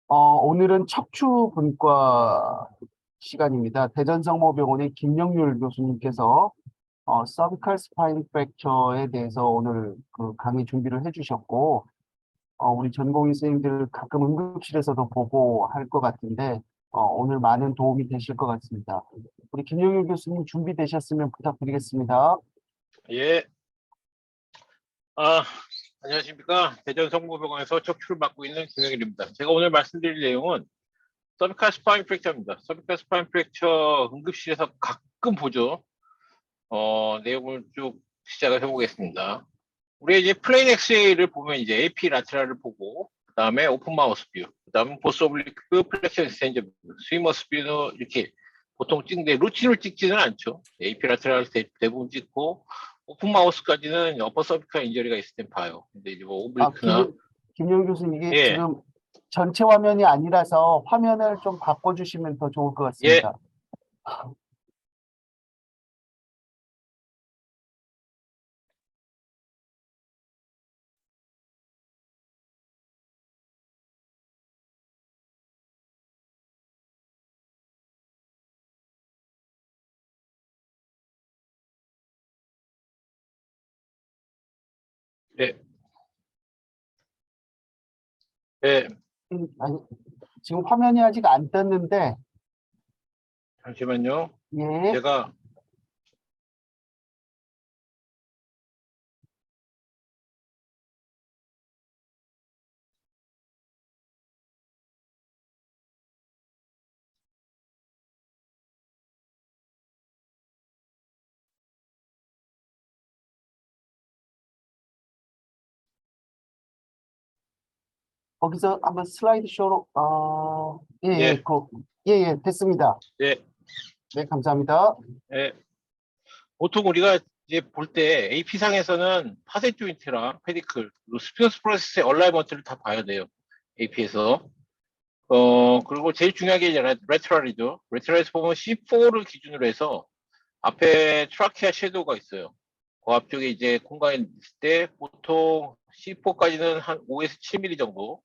오늘은 척추분과 시간입니다. 대전성모병원의 김영률 교수님께서 서비컬 스파인 프랙처에 대해서 오늘 그 강의 준비를 해주셨고, 우리 전공의 선생님들 가끔 응급실에서도 보고 할 것 같은데, 오늘 많은 도움이 되실 것 같습니다. 우리 김영률 교수님 준비되셨으면 부탁드리겠습니다. 예. 아, 안녕하십니까. 대전성모병원에서 척추를 맡고 있는 김영일입니다. 제가 오늘 말씀드릴 내용은 서비컬 스파인 프랙처입니다. 서비컬 스파인 프랙처 응급실에서 가끔 보죠. 내용을 쭉 시작을 해보겠습니다. 우리 이제 플레인 엑스레이를 보면 이제 AP 라테랄을 보고, 그 다음에 오픈 마우스 뷰, 그 다음에 보스 오블리크 플렉션 스탠저 뷰, 스위머스 뷰는 이렇게 보통 찍는데 루틴을 찍지는 않죠. AP 라테랄 대부분 찍고, 오픈 마우스까지는 어퍼 서비컬 인저리가 있을 땐 봐요. 근데 이제 뭐 오블리크나, 김영률 교수님, 이게 예, 지금 전체 화면이 아니라서 화면을 좀 바꿔주시면 더 좋을 것 예, 같습니다. 예, 예, 아니, 지금 화면이 아직 안 떴는데, 잠시만요. 예, 제가, 거기서 한번 슬라이드 쇼로, 예, 됐습니다. 예, 네, 감사합니다. 예. 보통 우리가 이제 볼 때 AP상에서는 파세 조인트랑 페디클, 그리고 스피너스 프로세스의 얼라이먼트를 다 봐야 돼요. AP에서. 그리고 제일 중요한 게 이제 레트럴이죠. 레트럴에서 보면 C4를 기준으로 해서 앞에 트라키아 섀도우가 있어요. 그 앞쪽에 이제 공간이 있을 때 보통 C4까지는 한 5에서 7mm 정도.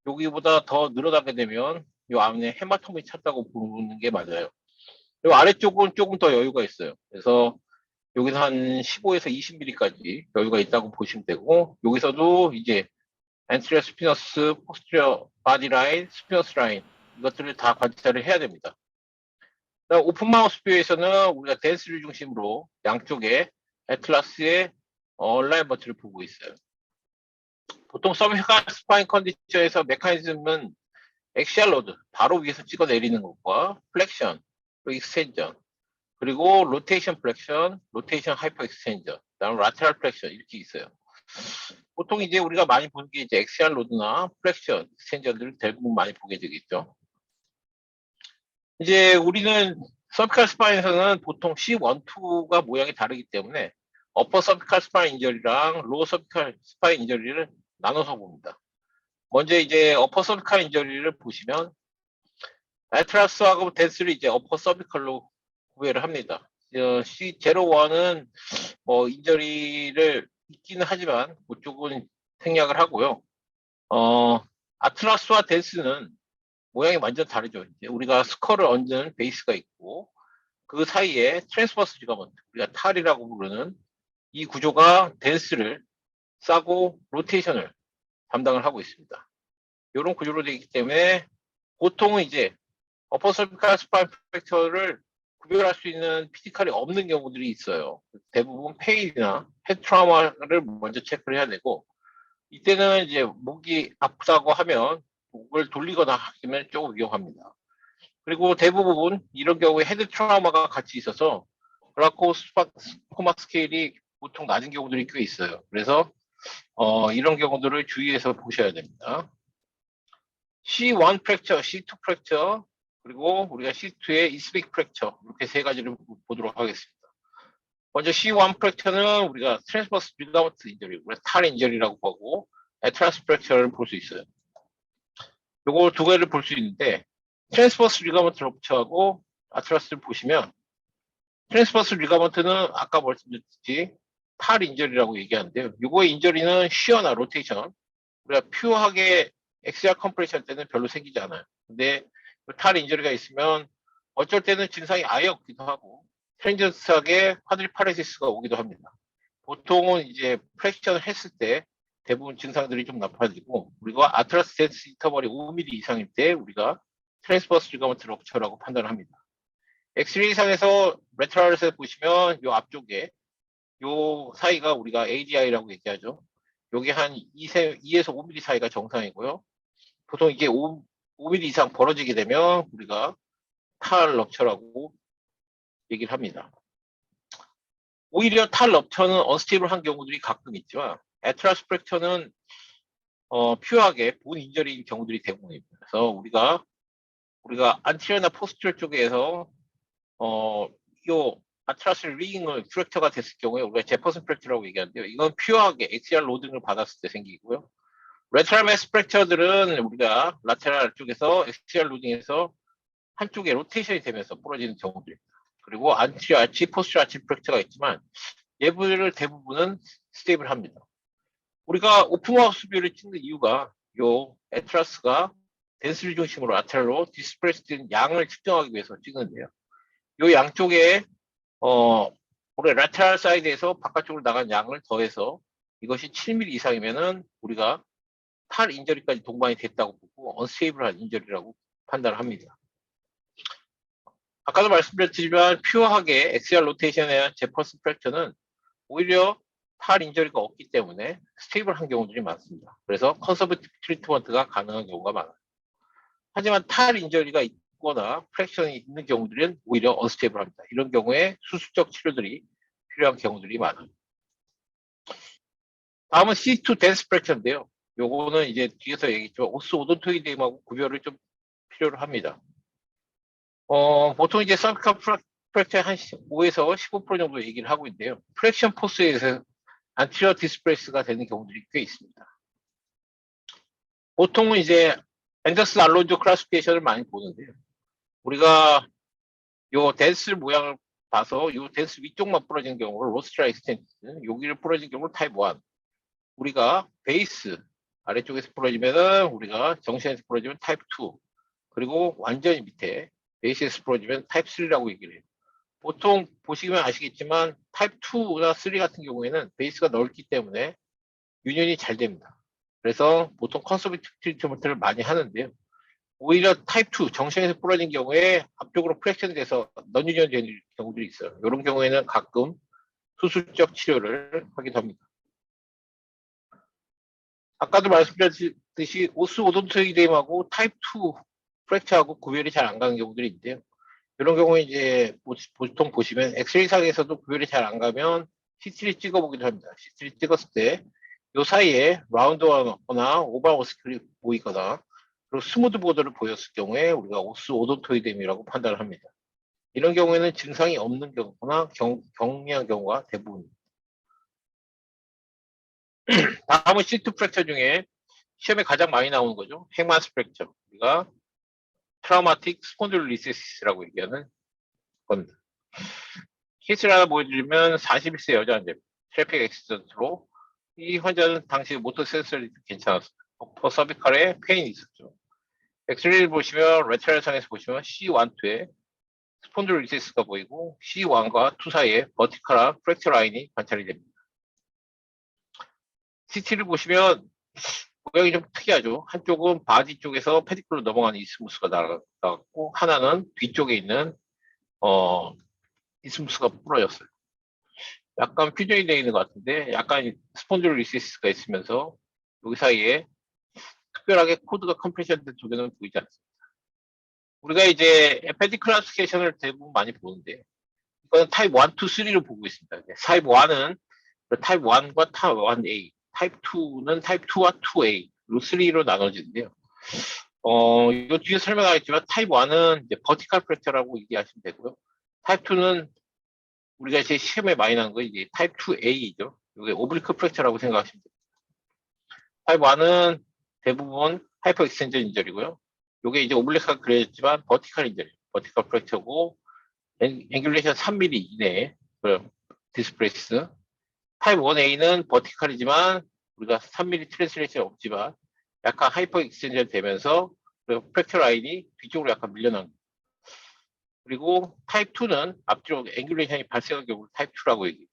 여기보다 더 늘어나게 되면 이 안에 헤마토이 찼다고 보는 게 맞아요. 그리고 아래쪽은 조금 더 여유가 있어요. 그래서 여기서 한 15에서 20mm까지 여유가 있다고 보시면 되고, 여기서도 이제 anterior 스피너스, posterior body line, 스피너스 라인 이것들을 다 관찰을 해야 됩니다. 오픈 마우스 뷰에서는 우리가 댄스를 중심으로 양쪽에 애틀라스의 얼라이먼트를 보고 있어요. 보통 서비컬 스파인 컨디션에서 메커니즘은 엑시알 로드 바로 위에서 찍어 내리는 것과 플렉션, 그리고 익스텐전, 그리고 로테이션 플렉션, 로테이션 하이퍼 익스텐전, 그다음 라테럴 플렉션 이렇게 있어요. 보통 이제 우리가 많이 보는 게 이제 엑시알 로드나 플렉션, 익스텐전들을 대부분 많이 보게 되겠죠. 이제 우리는 서비컬 스파인에서는 보통 C1, 2가 모양이 다르기 때문에 어퍼 서비컬 스파인 인저리랑 로어 서비컬 스파인 인저리를 나눠서 봅니다. 먼저 이제 어퍼 서비컬 인저리를 보시면 애트라스하고 댄스를 이제 어퍼 서비컬로 구별을 합니다. C01은 뭐 인저리를 있기는 하지만 그쪽은 생략을 하고요. 아틀라스와 댄스는 모양이 완전 다르죠. 이제 우리가 스컬을 얹는 베이스가 있고 그 사이에 트랜스버스 리가먼트, 우리가 탈이라고 부르는 이 구조가 댄스를 싸고 로테이션을 담당을 하고 있습니다. 이런 구조로 되어 있기 때문에 보통은 이제 어퍼 서비컬 스파인 프랙처를 구별할 수 있는 피지컬이 없는 경우들이 있어요. 대부분 페인이나 헤드 트라우마를 먼저 체크를 해야 되고, 이때는 이제 목이 아프다고 하면 목을 돌리거나 하면 조금 위험합니다. 그리고 대부분 이런 경우에 헤드 트라우마가 같이 있어서 글라코스코마 스케일이 보통 낮은 경우들이 꽤 있어요. 그래서 이런 경우들을 주의해서 보셔야 됩니다. C1 프랙처, C2 프랙처, 그리고 우리가 C2의 이스빅 프랙처 이렇게 세 가지를 보도록 하겠습니다. 먼저 C1 프랙처는 우리가 트랜스버스 리가먼트 인저리, 우리가 탈 인저리라고 보고 애트라스 프랙처를 볼 수 있어요. 요거 두 개를 볼 수 있는데 트랜스버스 리가먼트 럽처하고 아트라스를 보시면 트랜스버스 리가먼트는 아까 말씀드렸듯이 탈 인저리라고 얘기하는데요. 요거의 인저리는 쉬어나 로테이션, 우리가 퓨어하게 XCR 컴프레션 때는 별로 생기지 않아요. 근데 탈 인저리가 있으면 어쩔 때는 증상이 아예 없기도 하고 트랜지언트하게 쿼드리파레시스가 오기도 합니다. 보통은 이제 프랙션을 했을 때 대부분 증상들이 좀 나빠지고 그리고 아트라스 덴스 인터벌이 5mm 이상일 때 우리가 트랜스버스 리가먼트 럭처라고 판단합니다. 엑스레이 상에서 레트럴에서 보시면 요 앞쪽에 요 사이가 우리가 ADI라고 얘기하죠. 요게 한 2에서 5mm 사이가 정상이고요. 보통 이게 5mm 이상 벌어지게 되면 우리가 탈 럽처라고 얘기를 합니다. 오히려 탈 럽처는 언스테이블한 경우들이 가끔 있지만 애트라스 프랙처는 퓨어하게 본 인저리인 경우들이 대부분입니다. 그래서 우리가 안티리어나 포스티리어 쪽에서 요 아트라스 링을 프랙처가 됐을 경우에 우리가 제퍼슨 프랙처라고 얘기하는데요. 이건 퓨어하게 XCR 로딩을 받았을 때 생기고요. 레트럴 매스 프랙처들은 우리가 라테랄 쪽에서 XCR 로딩에서 한쪽에 로테이션이 되면서 부러지는 경우들입니다. 그리고 안티리어 아치, 포스티리어 아치 프랙처가 있지만 얘들을 대부분은 스테이블합니다. 우리가 오픈하우스 뷰를 찍는 이유가 요 애트라스가 덴스리 중심으로 라테랄로 디스프레스된 양을 측정하기 위해서 찍는데요. 요 양쪽에 우리 라테랄 사이드에서 바깥쪽으로 나간 양을 더해서 이것이 7mm 이상이면은 우리가 탈 인저리까지 동반이 됐다고 보고 언스테이블한 인저리라고 판단합니다. 아까도 말씀드렸지만 퓨어하게 XCR 로테이션의 제퍼슨 프랙처는 오히려 탈 인저리가 없기 때문에 스테이블한 경우들이 많습니다. 그래서 컨서버티브 트리트먼트가 가능한 경우가 많아요. 하지만 탈 인저리가 있거나 프랙션이 있는 경우들은 오히려 언스테이블합니다. 이런 경우에 수술적 치료들이 필요한 경우들이 많아요. 다음은 C2 덴스 프랙처인데요. 요거는 이제 뒤에서 얘기했지만 오스 오돈토이드임하고 구별을 좀 필요로 합니다. 보통 이제 서비컬 프랙처 한 5에서 15% 정도 얘기를 하고 있는데요. 프랙션 포스에서 안티리어 디스프레스가 되는 경우들이 꽤 있습니다. 보통은 이제 앤더슨 알론조 클래시피케이션을 많이 보는데요. 우리가 요 댄스 모양을 봐서 요 댄스 위쪽만 부러진 경우를 로스트라 익스텐트, 여기를 부러진 경우를 타입 1. 우리가 베이스 아래쪽에서 부러지면은 우리가 정신에서 부러지면 타입 2. 그리고 완전히 밑에 베이스에서 부러지면 타입 3라고 얘기를 해요. 보통 보시면 아시겠지만 타입 2나 3 같은 경우에는 베이스가 넓기 때문에 유년이 잘 됩니다. 그래서 보통 컨서베티브 트리트먼트를 많이 하는데요. 오히려 타입 2 정신에서 부러진 경우에 앞쪽으로 프랙션 돼서 넌유년 되는 경우들이 있어요. 이런 경우에는 가끔 수술적 치료를 하기도 합니다. 아까도 말씀드렸듯이 오스 오돈토이드임하고 타입 2 프랙처하고 구별이 잘 안 가는 경우들이 있는데요. 이런 경우에 이제 보통 보시면 엑스레이상에서도 구별이 잘 안 가면 CT를 찍어보기도 합니다. CT를 찍었을 때 이 사이에 라운드거나 오버워스클이 보이거나 그리고 스무드 보드를 보였을 경우에 우리가 오스 오돈토이드임이라고 판단을 합니다. 이런 경우에는 증상이 없는 경우나 경미한 경우가 대부분입니다. 다음은 C2 프랙처 중에 시험에 가장 많이 나오는 거죠. 핵마스 프랙처. 우리가 트라우마틱 스폰딜리시스라고 얘기하는 겁니다. 케이스를 하나 보여드리면 41세 여자 환자입니다. 트래픽 액시던트로 이 환자는 당시 모터 센서리 괜찮았어요. 어퍼 서비컬에 페인이 있었죠. 엑스레이를 보시면 레트럴상에서 보시면 C12에 스폰딜리시스가 보이고 C1과 2 사이에 버티컬한 프랙처 라인이 관찰이 됩니다. CT를 보시면 모양이 좀 특이하죠. 한쪽은 바디 쪽에서 페디클로 넘어가는 이스무스가 나갔고 하나는 뒤쪽에 있는 이스무스가 부러졌어요. 약간 퓨전이 되어 있는 것 같은데 약간 스폰딜리시스가 있으면서 여기 사이에 특별하게 코드가 컴프레션 된 쪽에는 보이지 않습니다. 우리가 이제 페디 클래시피케이션을 대부분 많이 보는데 이거는 타입 1, 2, 3로 보고 있습니다. 타입 1은 타입 1과 타입 1A, 타입 2는 타입 2와 2A, 그리고 3로 나눠지는데요. 이거 뒤에 설명하겠지만 타입 1은 이제 버티컬 프랙처라고 얘기하시면 되고요. 타입 2는 우리가 이제 시험에 많이 나는 거 이제 타입 2A죠. 이게 오블리크 프랙처라고 생각하시면 됩니다. 타입 1은 대부분 하이퍼 익스텐전 인절이고요. 이게 이제 오블리크가 그려졌지만 버티컬 인절, 버티컬 프랙처고 앵귤레이션 3mm 이내에 디스프레스. 타입 1A는 버티컬이지만 우리가 3mm 트랜슬레이션이 없지만 약간 하이퍼 익스텐션 되면서 프랙처 라인이 뒤쪽으로 약간 밀려난 거예요. 그리고 타입 2는 앞뒤로 앵귤레이션이 발생한 경우를 타입 2라고 얘기해요.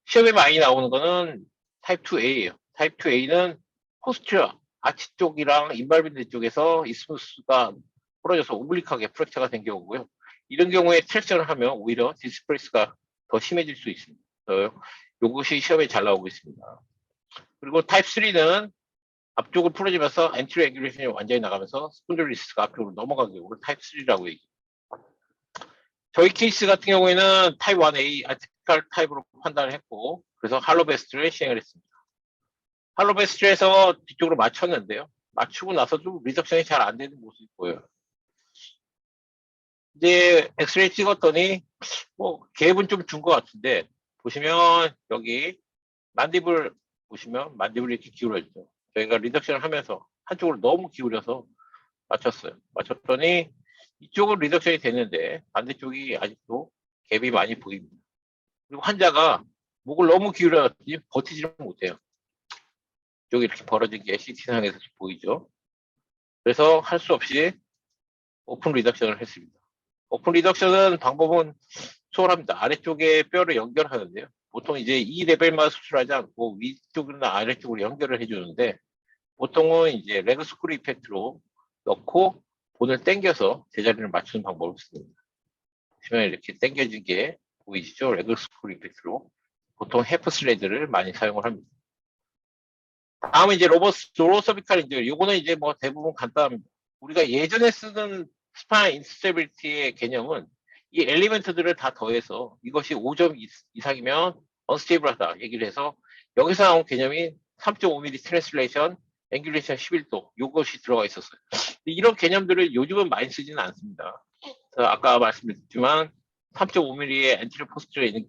시험에 많이 나오는 거는 타입 2A예요. 타입 2A는 포스처 아치 쪽이랑 인발밴드 쪽에서 이스무스가 부러져서 오블릭하게 프랙처가 된 경우고요. 이런 경우에 트랙션을 하면 오히려 디스플레이스가 더 심해질 수 있습니다. 그래서 이것이 시험에 잘 나오고 있습니다. 그리고 타입 3는 앞쪽을 풀어지면서 엔트리 앵귤레이션이 완전히 나가면서 스폰들리스가 앞쪽으로 넘어간 경우를 타입 3라고 얘기해요. 저희 케이스 같은 경우에는 타입 1A 아티피컬 타입으로 판단을 했고, 그래서 할로베스트를 시행을 했습니다. 할로베스트에서 뒤쪽으로 맞췄는데요. 맞추고 나서도 리덕션이 잘 안 되는 모습이 보여요. 이제 엑스레이 찍었더니 뭐 갭은 좀 준 것 같은데, 보시면 여기 만디블 보시면 만디블이 이렇게 기울어지죠. 저희가 리덕션을 하면서 한쪽으로 너무 기울여서 맞췄어요. 맞췄더니 이쪽은 리덕션이 됐는데 반대쪽이 아직도 갭이 많이 보입니다. 그리고 환자가 목을 너무 기울였더니 버티지를 못해요. 여기 이렇게 벌어진 게 CT상에서 보이죠. 그래서 할 수 없이 오픈 리덕션을 했습니다. 오픈 리덕션은 방법은 수월합니다. 아래쪽에 뼈를 연결하는데요. 보통 이제 이 레벨만 수술하지 않고 위쪽이나 아래쪽으로 연결을 해주는데 보통은 이제 레그 스크류 이펙트로 넣고 본을 당겨서 제자리를 맞추는 방법을 씁니다. 보시면 이렇게 당겨진 게 보이시죠? 레그 스크류 이펙트로 보통 헤프 슬레드를 많이 사용을 합니다. 다음은 이제 로서비칼 인절. 요거는 이제 뭐 대부분 간단합니다. 우리가 예전에 쓰던 스파인 인스테빌리티의 개념은 이 엘리멘트들을 다 더해서 이것이 5점 이상이면 언스테이블하다 얘기를 해서 여기서 나온 개념이 3.5mm 트랜슬레이션, 앵귤레이션 11도 요것이 들어가 있었어요. 이런 개념들을 요즘은 많이 쓰지는 않습니다. 아까 말씀드렸지만 3.5mm의 엔티리어 포스트에 있는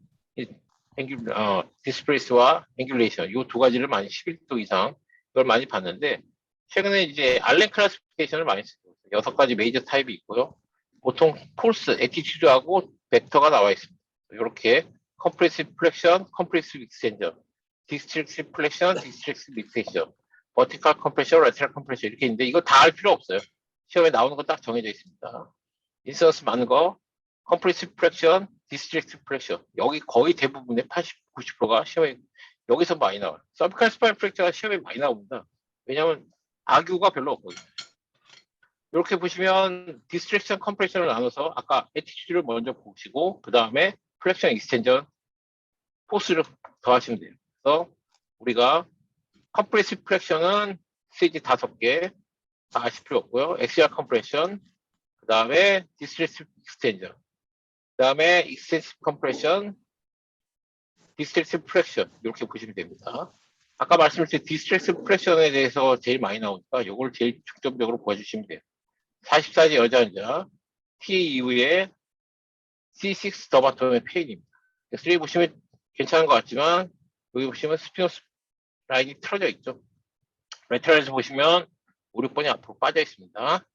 디스플레이스와 앵귤레이션 이 두 가지를 많이 11도 이상 이걸 많이 봤는데 최근에 이제 알렌 클래시피케이션을 많이 쓰고 있어요. 6가지 메이저 타입이 있고요. 보통 폴스, 애티튜드하고 벡터가 나와 있습니다. 이렇게 컴프레시브 플렉션, 컴프레시브 익스텐션, 디스트릭스 플렉션, 디스트릭스 익스텐션, 버티컬 컴프레션, 레테럴 컴프레션 이렇게 있는데 이거 다 할 필요 없어요. 시험에 나오는 거 딱 정해져 있습니다. 인서스 많은 거, 컴프레시브 플렉션, 디스트릭트 플렉션 여기 거의 대부분의 80, 90%가 시험에 여기서 많이 나와요. 서비컬 스파인 프랙처가 시험에 많이 나옵니다. 왜냐하면 아규가 별로 없거든요. 이렇게 보시면 디스트랙션 컴프레션을 나눠서 아까 애티튜드를 먼저 보시고 그 다음에 플렉션 익스텐전 포스를 더하시면 돼요. 그래서 우리가 컴프레시브 플렉션은 스테이지 5개 다 아실 필요 없고요. 엑시얼 컴프레션 그 다음에 디스트랙션 익스텐전 그 다음에 익스텐시브 컴프레션 디스트랙션 플렉션 이렇게 보시면 됩니다. 아까 말씀드린 디스트랙션 플렉션에 대해서 제일 많이 나오니까 이걸 제일 중점적으로 보여주시면 돼요. 44세 여자 환자 T 이후에 C6 더마토의 페인입니다. 엑스레이 보시면 괜찮은 것 같지만 여기 보시면 스피너스 라인이 틀어져 있죠. 레터럴에서 보시면 5, 6번이 앞으로 빠져 있습니다.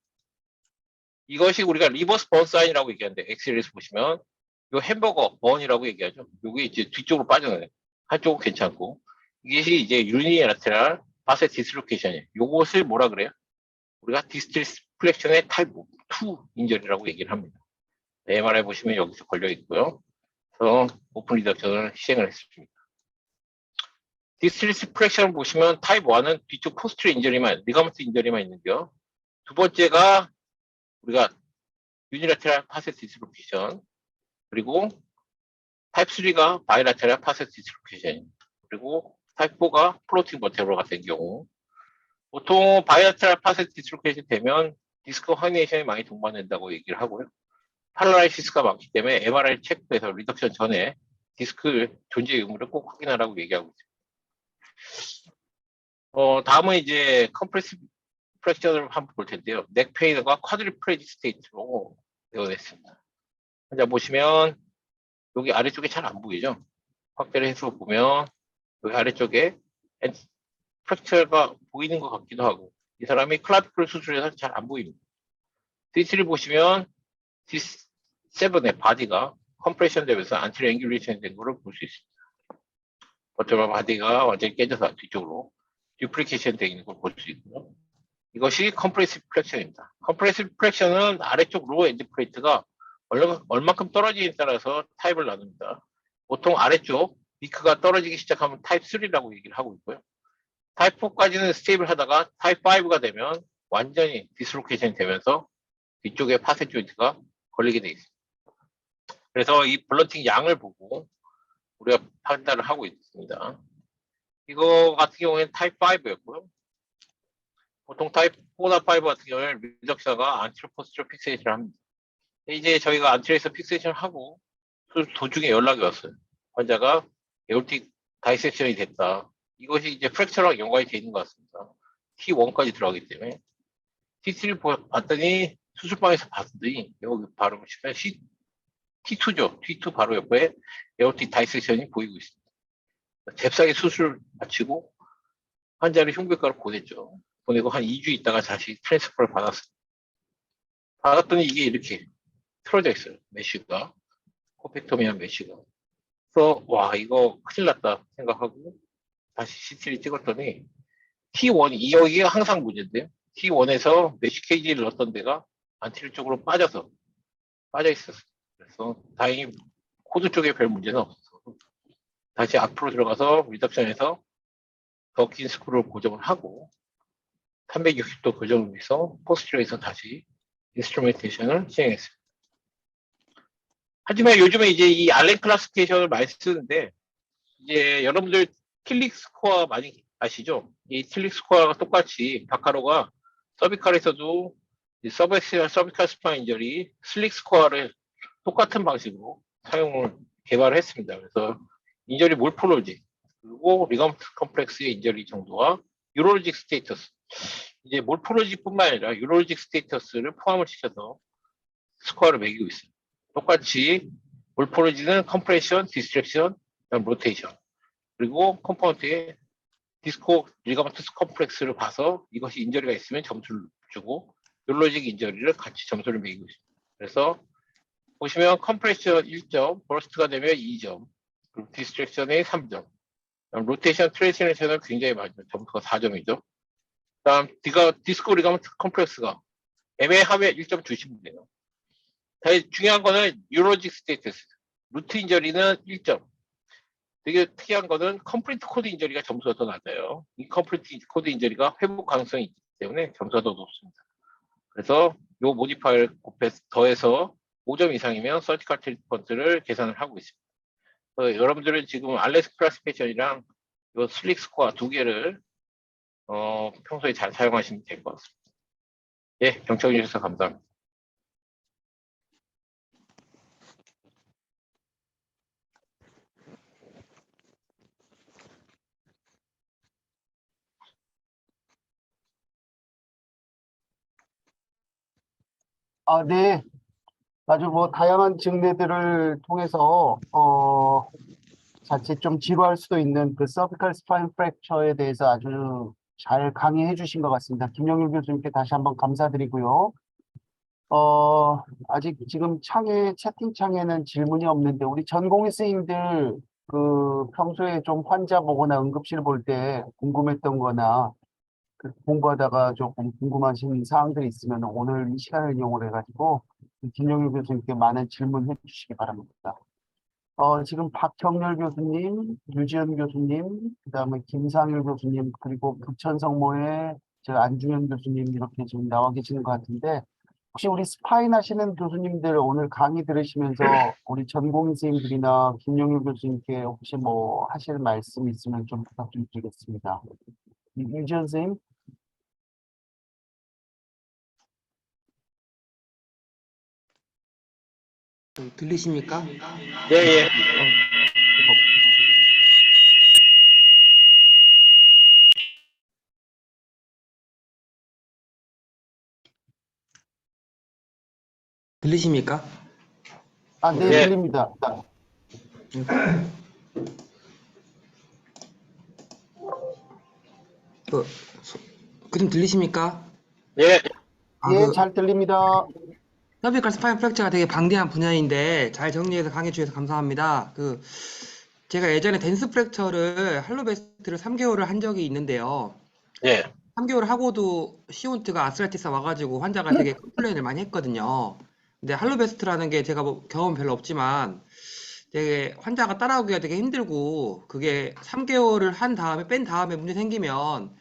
이것이 우리가 리버스 번 사인이라고 얘기하는데 엑스레이에서 보시면 이 햄버거 번이라고 얘기하죠. 여기 이제 뒤쪽으로 빠져나가요. 한쪽은 괜찮고 이것이 이제 유니라테럴 바세 디스로케이션이에요. 이것을 뭐라 그래요? 우리가 디스트리스 플렉션의 타입 2 인절이라고 얘기를 합니다. MRI 보시면 여기서 걸려 있고요. 그래서 오픈 리덕션을 시행을 했습니다. 디스트리스 플렉션 보시면 타입 1은 뒤쪽 포스트 인저리만, 리가먼트 인저리만 있는데요. 두 번째가 우리가 유니라테럴 파셋 디스로케이션 그리고 타입 3가 바이라테럴 파셋 디스로케이션 그리고 타입 4가 플로팅 버테브로가 된 경우 보통 바이라테럴 파셋 디스로케이션 되면 디스크 허니에이션이 많이 동반된다고 얘기를 하고요. 팔라라이시스가 많기 때문에 MRI 체크해서 리덕션 전에 디스크 존재 의무를 꼭 확인하라고 얘기하고 있습니다. 다음은 이제 컴프레시브 프랙처를 한번 볼 텐데요. 넥 페인과 쿼드리프레지 스테이트로 되어냈습니다. 자 보시면 여기 아래쪽에 잘 안 보이죠? 확대를 해서 보면 여기 아래쪽에 프랙처가 보이는 것 같기도 하고 이 사람이 클라비클 수술해서 잘 안 보입니다. D3 보시면 D7의 바디가 컴프레션 되면서 안티리 앵귤레이션 된 것을 볼 수 있습니다. 버터바 바디가 완전히 깨져서 뒤쪽으로 듀플리케이션 되어 있는 걸 볼 수 있고요. 이것이 컴프레시브 프랙션입니다. 컴프레시브 프랙션은 아래쪽 로어 엔드 플레이트가 얼마큼 떨어지냐에 따라서 타입을 나눕니다. 보통 아래쪽 위크가 떨어지기 시작하면 타입 3라고 얘기를 하고 있고요. 타입 4까지는 스테이블 하다가 타입 5가 되면 완전히 디스로케이션이 되면서 뒤쪽에 파셋 조인트가 걸리게 돼 있습니다. 그래서 이 블런팅 양을 보고 우리가 판단을 하고 있습니다. 이거 같은 경우에는 타입 5였고요. 보통 타입 4나 5 같은 경우에는 리덕션과 안티로 포스트로 픽세이션을 합니다. 이제 저희가 안티로에서 픽세이션을 하고 도중에 연락이 왔어요. 환자가 에올틱 다이섹션이 됐다. 이것이 이제 프랙처랑 연관이 돼 있는 것 같습니다. T1까지 들어가기 때문에 T3를 봤더니 수술방에서 봤더니 여기 바로 보시면 T2죠. T2 바로 옆에 에올틱 다이섹션이 보이고 있습니다. 잽싸게 수술 마치고 환자를 흉부외과로 보냈죠. 보내고 한 2주 있다가 다시 트랜스퍼를 받았어요. 받았더니 이게 이렇게 틀어져 있어요. 메쉬가. 코펙토미한 메쉬가. 그래서 와 이거 큰일 났다 생각하고 다시 CT를 찍었더니 T1, 여기가 항상 문제인데요. T1에서 메쉬 케이지를 넣었던 데가 안티리 쪽으로 빠져 있었어요. 그래서 다행히 코드 쪽에 별 문제는 없어서 다시 앞으로 들어가서 리덕션에서 더 긴 스크루를 고정을 하고 360도 고정을 해서 포스트로에서 다시 인스트루멘테이션을 시행했습니다. 하지만 요즘에 이제 이 알렌 클래시피케이션을 많이 쓰는데 이제 여러분들 틸릭 스코어 많이 아시죠? 이 틸릭 스코어가 똑같이 바카로가 서비칼에서도 서비칼 스파인 인저리 슬릭 스코어를 똑같은 방식으로 사용을 개발을 했습니다. 그래서 인저리 몰포로지 그리고 리가먼트 컴플렉스의 인저리 정도와 유로로직 스테이터스 이제 몰포로지뿐만 아니라 유로로직 스테이터스를 포함을 시켜서 스코어를 매기고 있습니다. 똑같이 몰포로지는 컴프레션, 디스트랙션, 로테이션 그리고 컴파운트의 디스코 리가먼트 컴플렉스를 봐서 이것이 인저리가 있으면 점수를 주고 유로로직 인저리를 같이 점수를 매기고 있습니다. 그래서 보시면 컴프레션 1점, 버스트가 되면 2점, 그리고 디스트랙션에 3점, 로테이션, 트레이션에서는 굉장히 많죠. 점수가 4점이죠. 다음 디스코 리가먼트 컴플렉스가 애매하면 1점 주시면 돼요. 중요한 거는 유로로직 스테이터스, 루트 인저리는 1점. 되게 특이한 거는 컴플리트 코드 인저리가 점수가 더 낮아요. 이 컴플리트 코드 인저리가 회복 가능성이 있기 때문에 점수가 더 높습니다. 그래서 요 모디파이를 더해서 5점 이상이면 서지컬 트리트먼트를 계산을 하고 있습니다. 여러분들은 지금 알레스 클래시피케이션이랑 요 슬릭 스코어 두 개를 평소에 잘 사용하시면 될 것 같습니다. 예, 경청해 주셔서 감사합니다. 네. 아주 뭐 다양한 증례들을 통해서 자칫 좀 지루할 수도 있는 그 서비컬 스파인 프랙처에 대해서 아주 잘 강의해 주신 것 같습니다. 김영일 교수님께 다시 한번 감사드리고요. 아직 지금 채팅창에는 질문이 없는데 우리 전공의 선생님들 그 평소에 좀 환자 보거나 응급실 볼 때 궁금했던 거나 그 공부하다가 조금 궁금하신 사항들이 있으면 오늘 이 시간을 이용을 해가지고 김영일 교수님께 많은 질문해 주시기 바랍니다. 지금 박형렬 교수님, 유지연 교수님, 그다음에 김상일 교수님, 그리고 부천성모의 안중현 교수님 이렇게 지금 나와 계시는 것 같은데 혹시 우리 스파인 하시는 교수님들 오늘 강의 들으시면서 우리 전공 선생님들이나 김영일 교수님께 혹시 뭐 하실 말씀 있으면 좀 부탁 좀 드리겠습니다. 유지연 선생님. 들리십니까? 예, 예. 들리십니까? 네, 예. 들립니다. 그림 들리십니까? 예. 예, 잘 들립니다. 서비컬 스파인 프랙처가 되게 방대한 분야인데 잘 정리해서 강해 주셔서 감사합니다. 제가 예전에 댄스 프랙처를 할로베스트를 3개월을 한 적이 있는데요. 예. 3개월 하고도 시온트가 아스라티스 와가지고 환자가 되게 컴플레인을 많이 했거든요. 근데 할로베스트라는 게 제가 뭐 경험 별로 없지만 되게 환자가 따라오기가 되게 힘들고 그게 3개월을 한 다음에 뺀 다음에 문제 생기면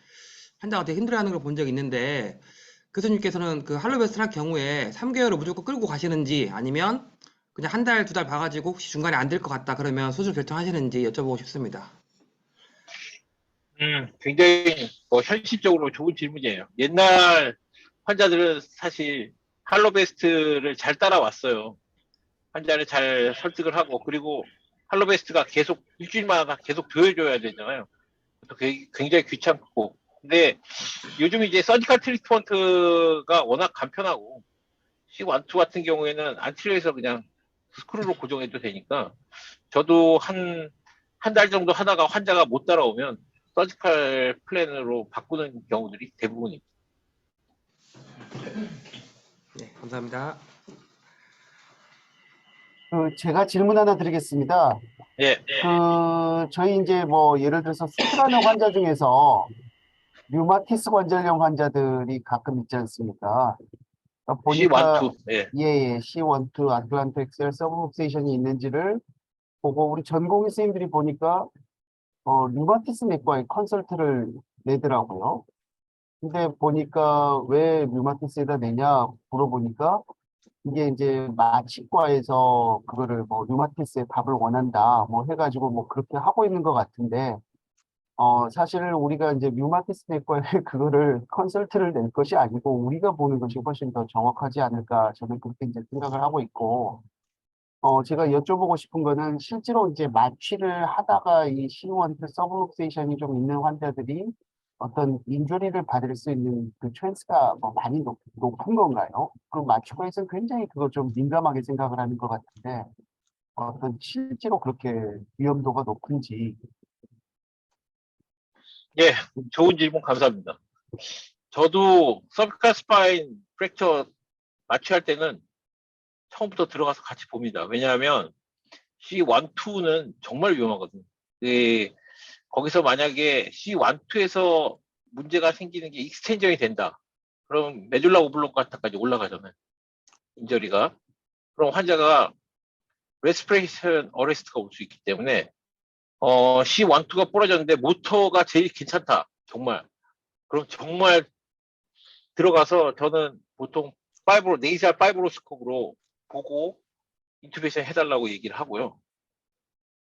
환자가 되게 힘들어하는 걸 본 적이 있는데 교수님께서는 그 할로베스트 할 경우에 3개월을 무조건 끌고 가시는지 아니면 그냥 한 달, 두 달 봐가지고 혹시 중간에 안 될 것 같다 그러면 수술 결정하시는지 여쭤보고 싶습니다. 굉장히 뭐 현실적으로 좋은 질문이에요. 옛날 환자들은 사실 할로베스트를 잘 따라왔어요. 환자를 잘 설득을 하고, 그리고 할로베스트가 계속 일주일마다 계속 조여줘야 되잖아요. 또 그게 굉장히 귀찮고. 근데 요즘 이제 서지컬 트리트먼트가 워낙 간편하고 C12 같은 경우에는 안 치료해서 그냥 스크루로 고정해도 되니까 저도 한 달 정도 하다가 환자가 못 따라오면 서지컬 플랜으로 바꾸는 경우들이 대부분입니다. 네, 감사합니다. 제가 질문 하나 드리겠습니다. 예, 저희 이제 뭐 예를 들어서 수술하는 환자 중에서 류마티스 관절염 환자들이 가끔 있지 않습니까? 보니까 C12, 예. 예, C12 아틀란트 엑셀 서브룩세이션이 있는지를 보고 우리 전공의 선생님들이 보니까 류마티스 내과에 컨설트를 내더라고요. 근데 보니까 왜 류마티스에다 내냐 물어보니까 이게 이제 마취과에서 그거를 뭐 류마티스에 답을 원한다 뭐 해가지고 뭐 그렇게 하고 있는 것 같은데 사실 우리가 이제 류마티스 내과에 그거를 컨설트를 낼 것이 아니고 우리가 보는 것이 훨씬 더 정확하지 않을까 저는 그렇게 이제 생각을 하고 있고 제가 여쭤보고 싶은 거는 실제로 이제 마취를 하다가 이 C1 서브룩세이션이 좀 있는 환자들이 어떤 인조리를 받을 수 있는 그 찬스가 뭐 많이 높은 건가요? 그 마취과에서는 굉장히 그거 좀 민감하게 생각을 하는 것 같은데 어떤 실제로 그렇게 위험도가 높은지. 예, 좋은 질문 감사합니다. 저도 서비컬 스파인 프랙처 마취할 때는 처음부터 들어가서 같이 봅니다. 왜냐하면 C1, 2는 정말 위험하거든요. 예, 거기서 만약에 C1, 2에서 문제가 생기는 게 익스텐전이 된다. 그럼 메듈라 오블롱가타까지 올라가잖아요. 인저리가. 그럼 환자가 레스피레이션 어레스트가 올 수 있기 때문에 C1, 2가 부러졌는데 모터가 제일 괜찮다. 정말. 그럼 정말 들어가서 저는 보통 네이잘 파이브로스코프로 보고 인투베이션 해달라고 얘기를 하고요.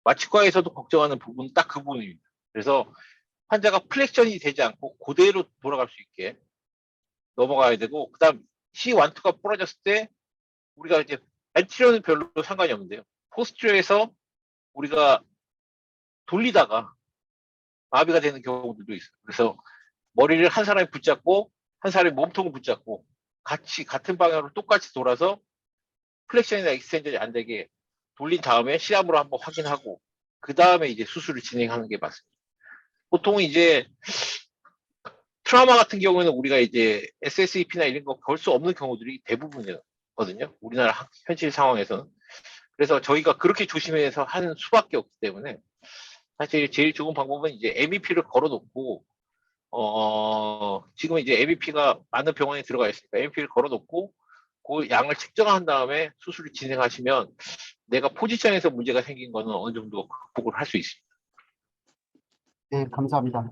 마취과에서도 걱정하는 부분은 딱 그 부분입니다. 그래서 환자가 플렉션이 되지 않고 그대로 돌아갈 수 있게 넘어가야 되고, 그 다음 C1, 2가 부러졌을 때 우리가 이제 엔티리어는 별로 상관이 없는데요. 포스트리어에서 우리가 돌리다가 마비가 되는 경우들도 있어요. 그래서 머리를 한 사람이 붙잡고 한 사람이 몸통을 붙잡고 같이 같은 방향으로 똑같이 돌아서 플렉션이나 익스텐전이 안 되게 돌린 다음에 시압으로 한번 확인하고 그 다음에 이제 수술을 진행하는 게 맞습니다. 보통 이제 트라우마 같은 경우에는 우리가 이제 SSEP나 이런 거 걸 수 없는 경우들이 대부분이거든요. 우리나라 현실 상황에서는. 그래서 저희가 그렇게 조심해서 하는 수밖에 없기 때문에 사실 제일 좋은 방법은 이제 MEP를 걸어놓고 지금 이제 MEP가 많은 병원에 들어가 있으니까 MEP를 걸어놓고 그 양을 측정한 다음에 수술을 진행하시면 내가 포지션에서 문제가 생긴 거는 어느 정도 극복을 할 수 있습니다. 네, 감사합니다.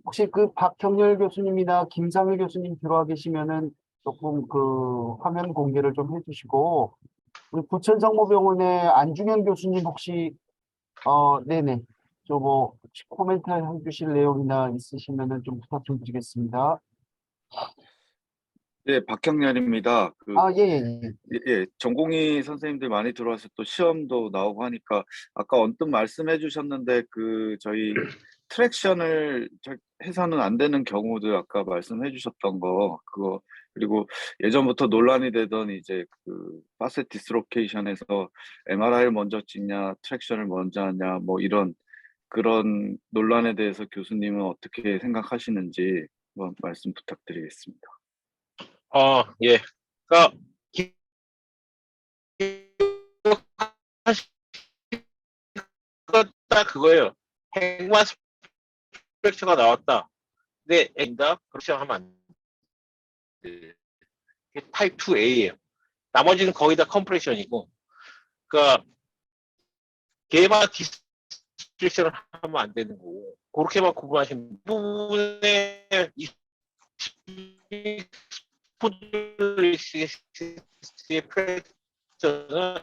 혹시 그 박형렬 교수님이나 김상일 교수님 들어와 계시면은 조금 그 화면 공개를 좀 해주시고 우리 부천성모병원의 안중현 교수님 혹시 네네 저 뭐 코멘트 해주실 내용이나 있으시면은 좀 부탁 좀 드리겠습니다. 네, 박형렬입니다. 예예예. 전공의 선생님들 많이 들어와서 또 시험도 나오고 하니까 아까 언뜻 말씀해 주셨는데 저희 트랙션을 해서는 안 되는 경우들 아까 말씀해 주셨던 거 그거 그리고 예전부터 논란이 되던 이제 파셋 디스로케이션에서 MRI를 먼저 찍냐 트랙션을 먼저 하냐 뭐 그런 논란에 대해서 교수님은 어떻게 생각하시는지 한번 말씀 부탁드리겠습니다. 예. 그러니까 딱 그거예요. 핵마스 프랙처가 나왔다. 근데 A다 그렇게 하면 안 돼. 이게 타입 2A예요. 나머지는 거의 다 컴프레션이고, 그러니까 걔만 디스트릭션을 하면 안 되는 거고, 그렇게만 구분하시는 부분에 이 스포드리스의 프레셔는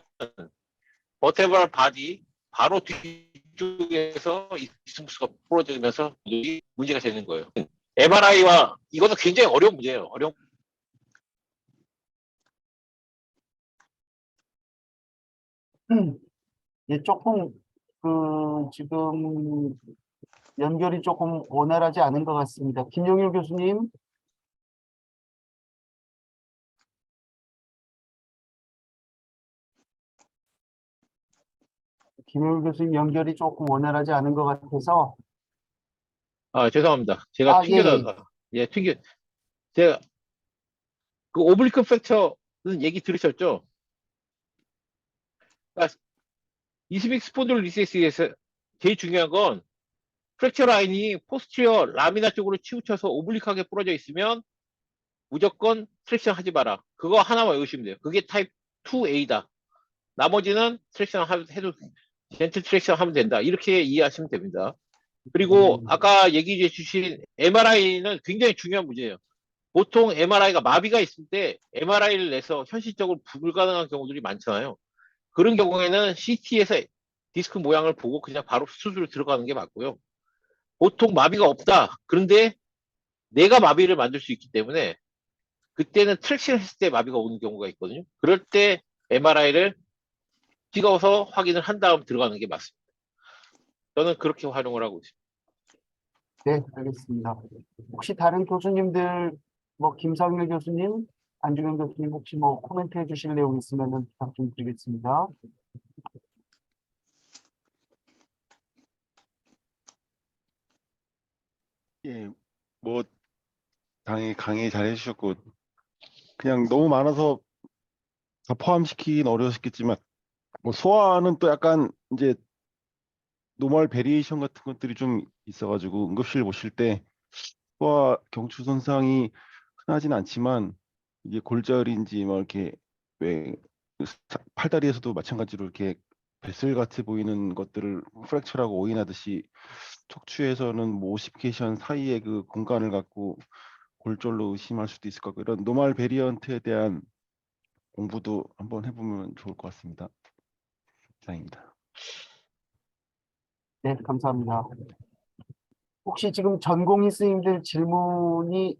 버테브럴 바디 바로 뒤쪽에서 이스무스가 부러지면서 문제가 되는 거예요. MRI와 이것도 굉장히 어려운 문제예요. 어려운. 예, 조금 지금 연결이 조금 원활하지 않은 것 같습니다. 김영일 교수님. 김영일 교수님 연결이 조금 원활하지 않은 것 같아서. 아, 죄송합니다. 제가 아, 예, 예. 튕겨나가. 예, 제가 그 오블리크 프랙처는 얘기 들으셨죠? 그러니까 이스믹 스폰딜리시스에서 제일 중요한 건 프랙처 라인이 포스티어 라미나 쪽으로 치우쳐서 오블리크하게 부러져 있으면 무조건 트랙션 하지 마라. 그거 하나만 외우시면 돼요. 그게 타입 2A다. 나머지는 트랙션 해도 젠틀 트랙션 하면 된다. 이렇게 이해하시면 됩니다. 그리고 아까 얘기해 주신 MRI는 굉장히 중요한 문제예요. 보통 MRI가 마비가 있을 때 MRI를 내서 현실적으로 불가능한 경우들이 많잖아요. 그런 경우에는 CT에서 디스크 모양을 보고 그냥 바로 수술 들어가는 게 맞고요. 보통 마비가 없다. 그런데 내가 마비를 만들 수 있기 때문에 그때는 트랙션 했을 때 마비가 오는 경우가 있거든요. 그럴 때 MRI를 찍어서 확인을 한 다음 들어가는 게 맞습니다. 저는 그렇게 활용을 하고 있습니다. 네, 알겠습니다. 혹시 다른 교수님들, 뭐 김상일 교수님, 안중현 교수님 혹시 뭐 코멘트 해주실 내용 있으면 부탁 좀 드리겠습니다. 예, 뭐 당연히 강의 잘 해주셨고 그냥 너무 많아서 다 포함시키긴 어려웠겠지만 뭐 소아는 또 약간 이제 노멀 베리에이션 같은 것들이 좀 있어가지고 응급실 모실 때 소아 경추 손상이 흔하진 않지만 이게 골절인지 뭐 이렇게 왜 팔다리에서도 마찬가지로 이렇게 뱃슬 같이 보이는 것들을 프랙처라고 오인하듯이 척추에서는 뭐 오시피케이션 사이에 그 공간을 갖고 골절로 의심할 수도 있을 것 같고 이런 노멀 베리언트에 대한 공부도 한번 해보면 좋을 것 같습니다. 이상입니다. 네, 감사합니다. 혹시 지금 전공의 스님들 질문이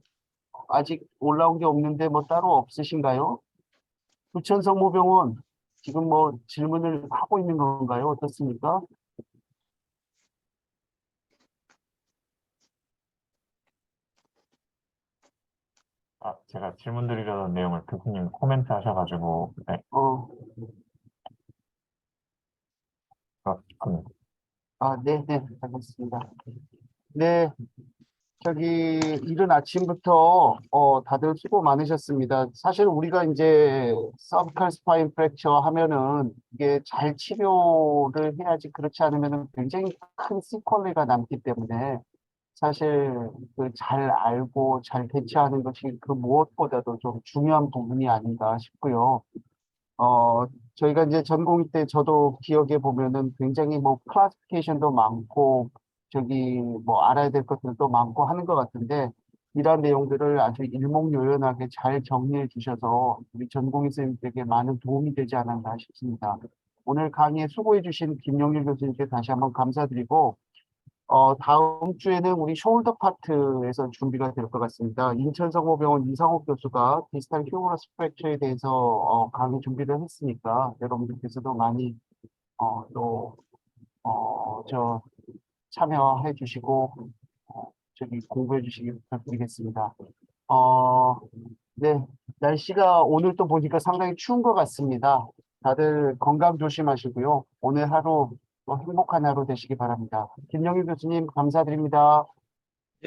아직 올라온 게 없는데 뭐 따로 없으신가요? 부천성모병원 지금 뭐 질문을 하고 있는 건가요? 어떻습니까? 제가 질문 드리려던 내용을 교수님 코멘트 하셔가지고, 네, 어, 그렇군요. 네, 네, 알겠습니다. 네, 저기 이른 아침부터 다들 수고 많으셨습니다. 사실 우리가 이제 서비컬 스파인 프랙처 하면은 이게 잘 치료를 해야지 그렇지 않으면은 굉장히 큰 시퀄레가 남기 때문에 사실 그 잘 알고 잘 대처하는 것이 그 무엇보다도 좀 중요한 부분이 아닌가 싶고요. 저희가 이제 전공의 때 저도 기억해 보면은 굉장히 뭐 클래시피케이션도 많고 저기 뭐 알아야 될 것들도 많고 하는 것 같은데 이러한 내용들을 아주 일목요연하게 잘 정리해 주셔서 우리 전공의 선생님들에게 많은 도움이 되지 않았나 싶습니다. 오늘 강의에 수고해 주신 김용일 교수님께 다시 한번 감사드리고 다음 주에는 우리 숄더 파트에서 준비가 될 것 같습니다. 인천성모병원 이상옥 교수가 디지털 휴머러스 프랙처에 대해서 강의 준비를 했으니까 여러분들께서도 많이 또 저 참여해 주시고 저기 공부해 주시기 부탁드리겠습니다. 어, 네, 날씨가 오늘 또 보니까 상당히 추운 것 같습니다. 다들 건강 조심하시고요. 오늘 하루 또 행복한 하루 되시기 바랍니다. 김영희 교수님 감사드립니다.